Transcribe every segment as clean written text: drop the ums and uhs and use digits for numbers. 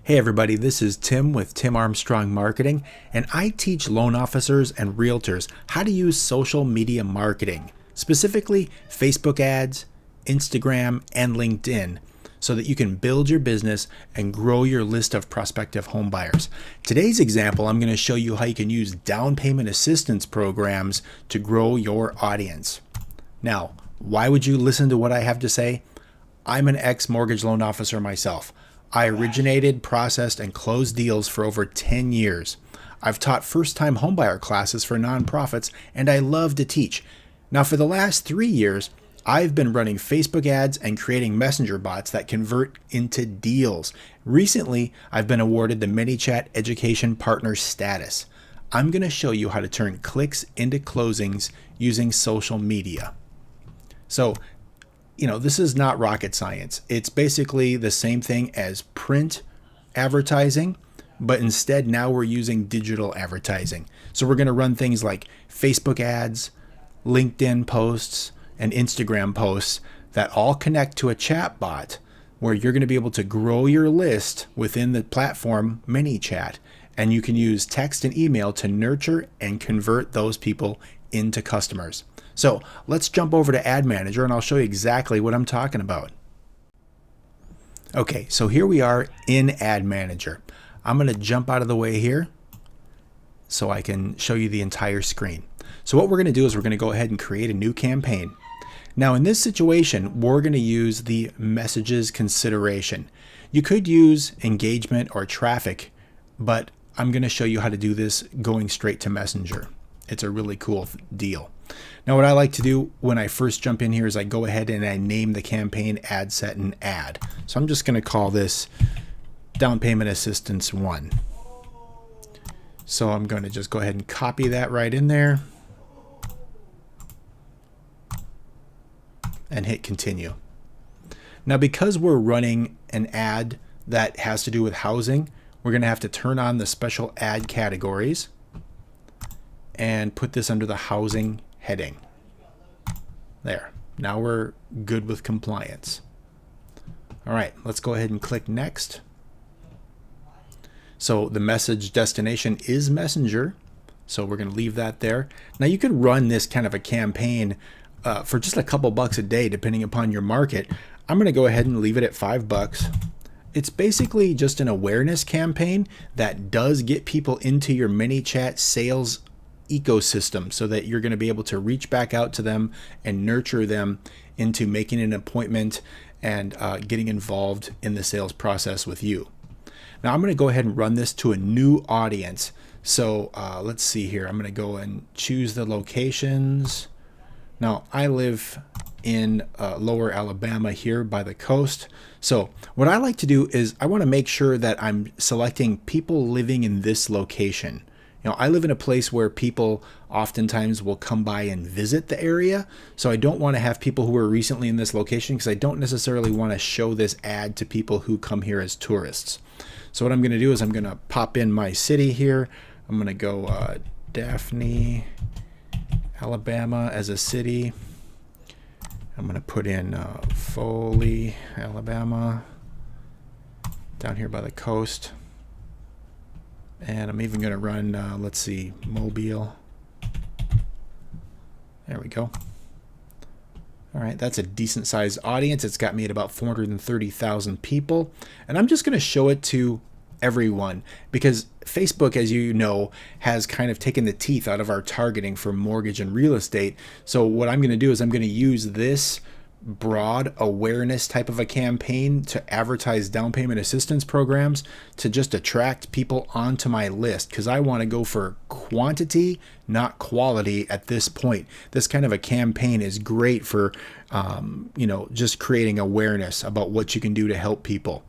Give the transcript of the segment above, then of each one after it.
Hey everybody, this is Tim with Tim Armstrong Marketing, and I teach loan officers and realtors how to use social media marketing, specifically Facebook ads, Instagram, and LinkedIn, so that you can build your business and grow your list of prospective home buyers. Today's example, I'm going to show you how you can use down payment assistance programs to grow your audience. Now, why would you listen to what I have to say? I'm an ex-mortgage loan officer myself. I originated, processed, and closed deals for over 10 years. I've taught first-time homebuyer classes for nonprofits, and I love to teach. Now, for the last 3 years, I've been running Facebook ads and creating messenger bots that convert into deals. Recently, I've been awarded the ManyChat Education Partner status. I'm going to show you how to turn clicks into closings using social media. So, this is not rocket science. It's basically the same thing as print advertising, but instead now we're using digital advertising. So we're going to run things like Facebook ads, LinkedIn posts, and Instagram posts that all connect to a chat bot where you're going to be able to grow your list within the platform ManyChat. And you can use text and email to nurture and convert those people into customers. So let's jump over to Ad Manager and I'll show you exactly what I'm talking about. Okay, so here we are in Ad Manager. I'm going to jump out of the way here so I can show you the entire screen. So what we're going to do is we're going to go ahead and create a new campaign. Now in this situation, we're going to use the messages consideration. You could use engagement or traffic, but I'm going to show you how to do this going straight to Messenger. It's a really cool deal. Now what I like to do when I first jump in here is I go ahead and I name the campaign ad set and ad. So I'm just going to call this Down Payment Assistance 1. So I'm going to just go ahead and copy that right in there and hit continue. Now because we're running an ad that has to do with housing, we're going to have to turn on the special ad categories and put this under the housing heading. There. Now we're good with compliance. All right, let's go ahead and click next. So the message destination is Messenger. So we're going to leave that there. Now you could run this kind of a campaign for just a couple bucks a day, depending upon your market. I'm going to go ahead and leave it at $5. It's basically just an awareness campaign that does get people into your ManyChat sales ecosystem so that you're going to be able to reach back out to them and nurture them into making an appointment and getting involved in the sales process with you. Now I'm going to go ahead and run this to a new audience. So let's see here. I'm going to go and choose the locations. Now I live in lower Alabama here by the coast. So what I like to do is I want to make sure that I'm selecting people living in this location. I live in a place where people oftentimes will come by and visit the area. So I don't want to have people who are recently in this location because I don't necessarily want to show this ad to people who come here as tourists. So what I'm going to do is I'm going to pop in my city here. I'm going to go Daphne, Alabama as a city. I'm going to put in Foley, Alabama, down here by the coast. And I'm even going to run, let's see, Mobile. There we go. All right, that's a decent sized audience. It's got me at about 430,000 people. And I'm just going to show it to everyone because Facebook, as you know, has kind of taken the teeth out of our targeting for mortgage and real estate. So what I'm going to do is I'm going to use this broad awareness type of a campaign to advertise down payment assistance programs to just attract people onto my list because I want to go for quantity, not quality at this point. This kind of a campaign is great for, just creating awareness about what you can do to help people.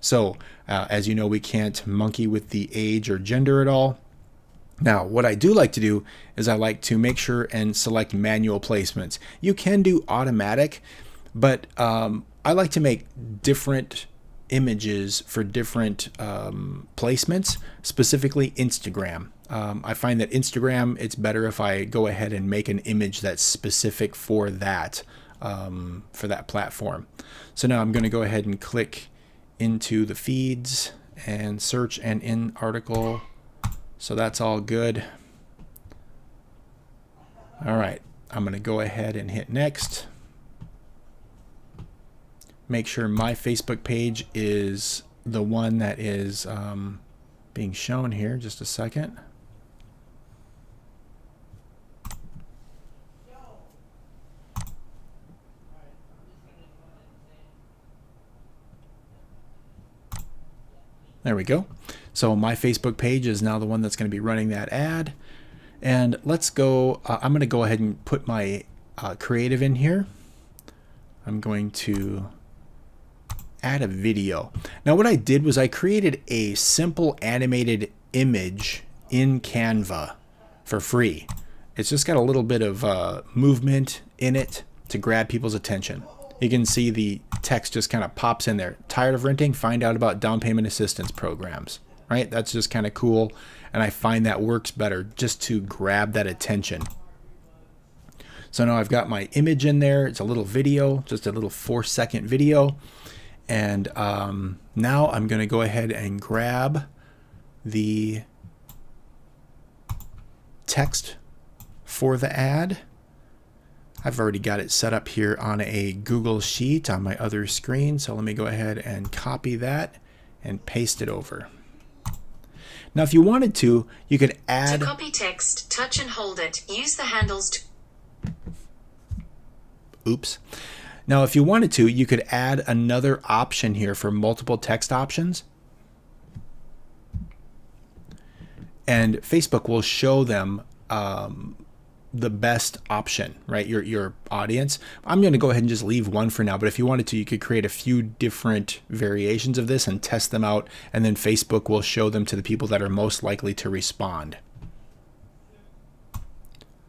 So as you know, we can't monkey with the age or gender at all. Now, what I do like to do is I like to make sure and select manual placements. You can do automatic, but I like to make different images for different placements, specifically Instagram. I find that Instagram, it's better if I go ahead and make an image that's specific for that platform. So now I'm going to go ahead and click into the feeds and search and in article. So that's all good. All right, I'm going to go ahead and hit next. Make sure my Facebook page is the one that is being shown here. Just a second. There we go. So my Facebook page is now the one that's going to be running that ad. And let's go, I'm going to go ahead and put my creative in here. I'm going to add a video. Now what I did was I created a simple animated image in Canva for free. It's just got a little bit of movement in it to grab people's attention. You can see the text just kind of pops in there. Tired of renting? Find out about down payment assistance programs. Right? That's just kind of cool. And I find that works better just to grab that attention. So now I've got my image in there. It's a little video, just a little 4-second video. And now I'm going to go ahead and grab the text for the ad. I've already got it set up here on a Google Sheet on my other screen. So let me go ahead and copy that and paste it over. Now, if you wanted to, you could add... To copy text, touch and hold it. Use the handles to... Oops. Now, if you wanted to, you could add another option here for multiple text options. And Facebook will show them the best option, right? Your audience. I'm going to go ahead and just leave one for now, but if you wanted to, you could create a few different variations of this and test them out, and then Facebook will show them to the people that are most likely to respond.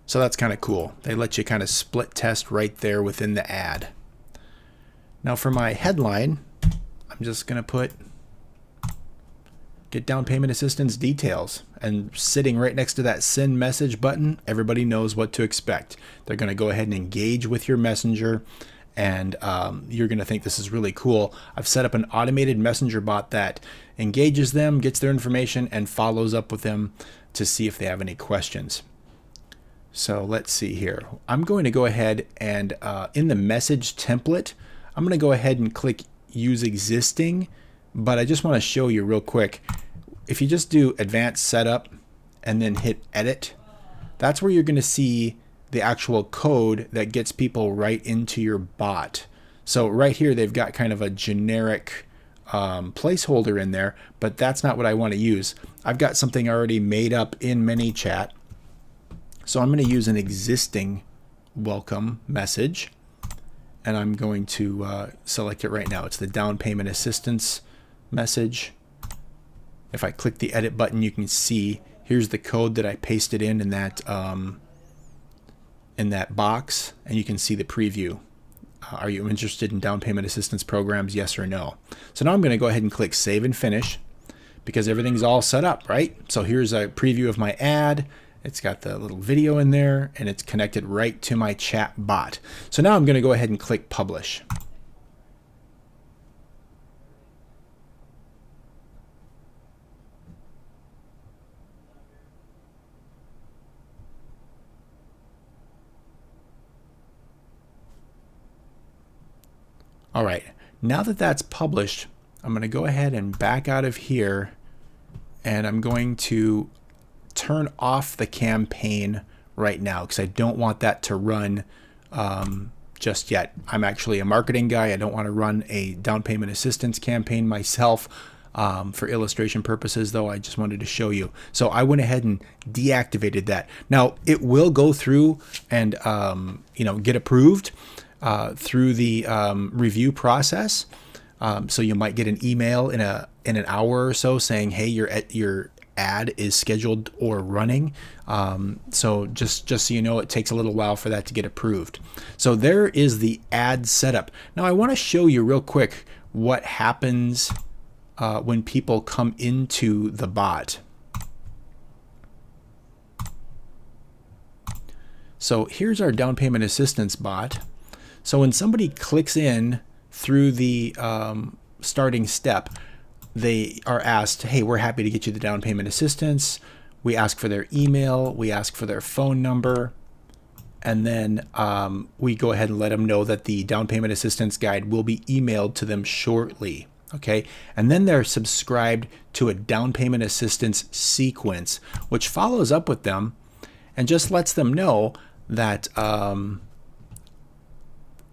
So that's kind of cool. They let you kind of split test right there within the ad. Now for my headline, I'm just going to put get down payment assistance details, and sitting right next to that send message button, everybody knows what to expect. They're going to go ahead and engage with your messenger, and you're going to think this is really cool. I've set up an automated messenger bot that engages them, gets their information, and follows up with them to see if they have any questions. So let's see here. I'm going to go ahead and in the message template, I'm going to go ahead and click use existing, but I just want to show you real quick. If you just do advanced setup and then hit edit, that's where you're going to see the actual code that gets people right into your bot. So right here, they've got kind of a generic placeholder in there, but that's not what I want to use. I've got something already made up in ManyChat. So I'm going to use an existing welcome message, and I'm going to select it right now. It's the down payment assistance message. If I click the edit button, you can see here's the code that I pasted in that box, and you can see the preview. Are you interested in down payment assistance programs? Yes or no. So now I'm going to go ahead and click save and finish because everything's all set up, right? So here's a preview of my ad. It's got the little video in there, and it's connected right to my chat bot. So now I'm going to go ahead and click publish. All right, now that that's published, I'm going to go ahead and back out of here, and I'm going to turn off the campaign right now because I don't want that to run just yet. I'm actually a marketing guy. I don't want to run a down payment assistance campaign myself. For illustration purposes, though, I just wanted to show you. So I went ahead and deactivated that. Now it will go through and get approved through the review process. So you might get an email in an hour or so saying, hey, your ad is scheduled or running. So just so you know, it takes a little while for that to get approved. So there is the ad setup. Now I want to show you real quick what happens when people come into the bot. So here's our down payment assistance bot. So when somebody clicks in through the starting step, they are asked, hey, we're happy to get you the down payment assistance. We ask for their email, we ask for their phone number, and then we go ahead and let them know that the down payment assistance guide will be emailed to them shortly. Okay, and then they're subscribed to a down payment assistance sequence, which follows up with them and just lets them know that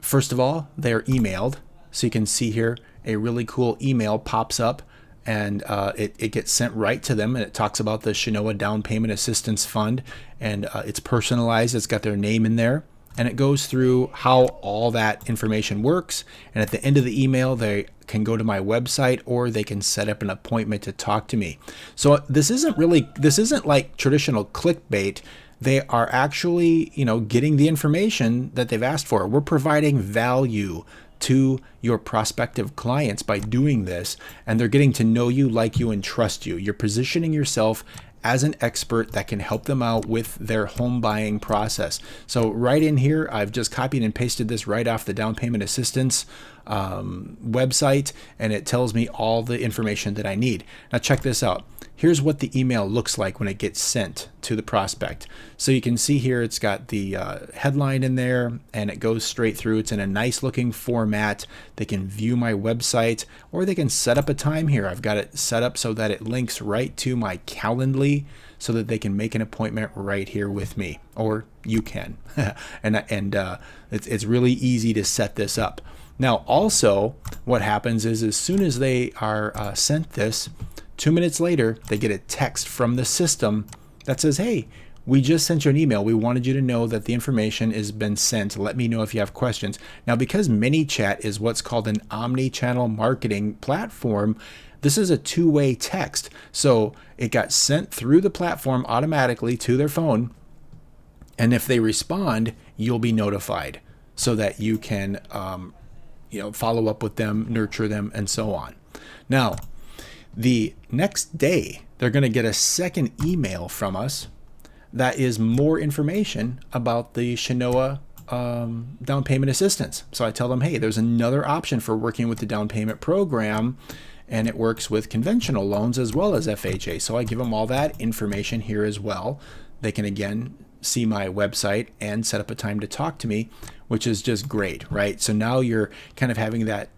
first of all, they're emailed. So you can see here a really cool email pops up, and it gets sent right to them, and it talks about the Shinoa Down Payment Assistance Fund, and it's personalized. It's got their name in there, and it goes through how all that information works. And at the end of the email, they can go to my website, or they can set up an appointment to talk to me. So this isn't like traditional clickbait. They are actually, getting the information that they've asked for. We're providing value to your prospective clients by doing this, and they're getting to know you, like you, and trust you. You're positioning yourself as an expert that can help them out with their home buying process. So right in here, I've just copied and pasted this right off the down payment assistance website, and it tells me all the information that I need. Now check this out. Here's what the email looks like when it gets sent to the prospect. So you can see here it's got the headline in there, and it goes straight through. It's in a nice looking format. They can view my website, or they can set up a time here. I've got it set up so that it links right to my Calendly, so that they can make an appointment right here with me, or you can. and it's really easy to set this up. Now also what happens is, as soon as they are sent this, 2 minutes later, they get a text from the system that says, hey, we just sent you an email. We wanted you to know that the information has been sent. Let me know if you have questions. Now, because ManyChat is what's called an omni-channel marketing platform, this is a two-way text. So it got sent through the platform automatically to their phone. And if they respond, you'll be notified so that you can follow up with them, nurture them, and so on. Now, the next day, they're going to get a second email from us that is more information about the Shinoa down payment assistance. So I tell them, hey, there's another option for working with the down payment program, and it works with conventional loans as well as FHA. So I give them all that information here as well. They can, again, see my website and set up a time to talk to me, which is just great, right? So now you're kind of having that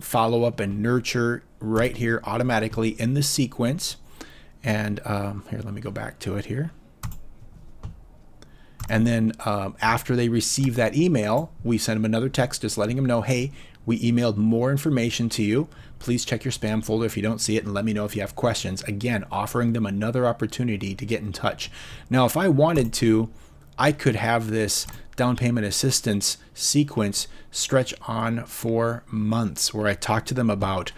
follow up and nurture right here automatically in the sequence. And here, let me go back to it here. And then after they receive that email, we send them another text just letting them know, hey, we emailed more information to you. Please check your spam folder if you don't see it, and let me know if you have questions. Again, offering them another opportunity to get in touch. Now, if I wanted to, I could have this down payment assistance sequence stretch on for months, where I talk to them about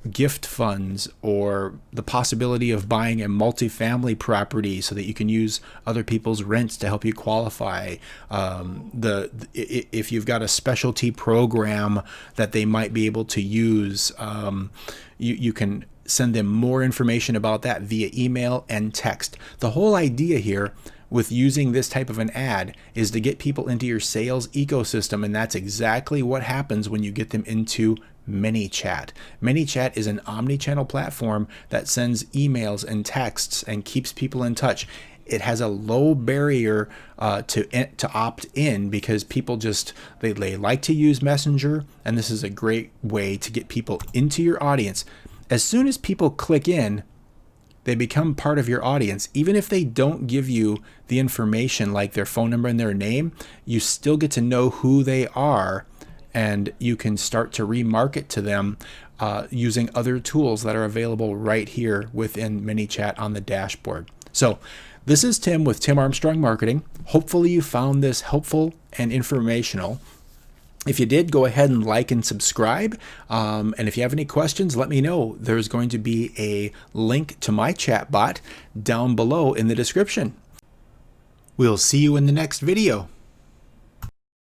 gift funds, or the possibility of buying a multifamily property so that you can use other people's rents to help you qualify. If you've got a specialty program that they might be able to use, you can send them more information about that via email and text. The whole idea here with using this type of an ad is to get people into your sales ecosystem, and that's exactly what happens when you get them into ManyChat. ManyChat is an omni-channel platform that sends emails and texts and keeps people in touch. It has a low barrier to opt in, because people they like to use Messenger, and this is a great way to get people into your audience. As soon as people click in, they become part of your audience. Even if they don't give you the information like their phone number and their name, you still get to know who they are, and you can start to remarket to them using other tools that are available right here within ManyChat on the dashboard. So this is Tim with Tim Armstrong Marketing. Hopefully you found this helpful and informational. If you did, go ahead and like and subscribe. And if you have any questions, let me know. There's going to be a link to my chatbot down below in the description. We'll see you in the next video.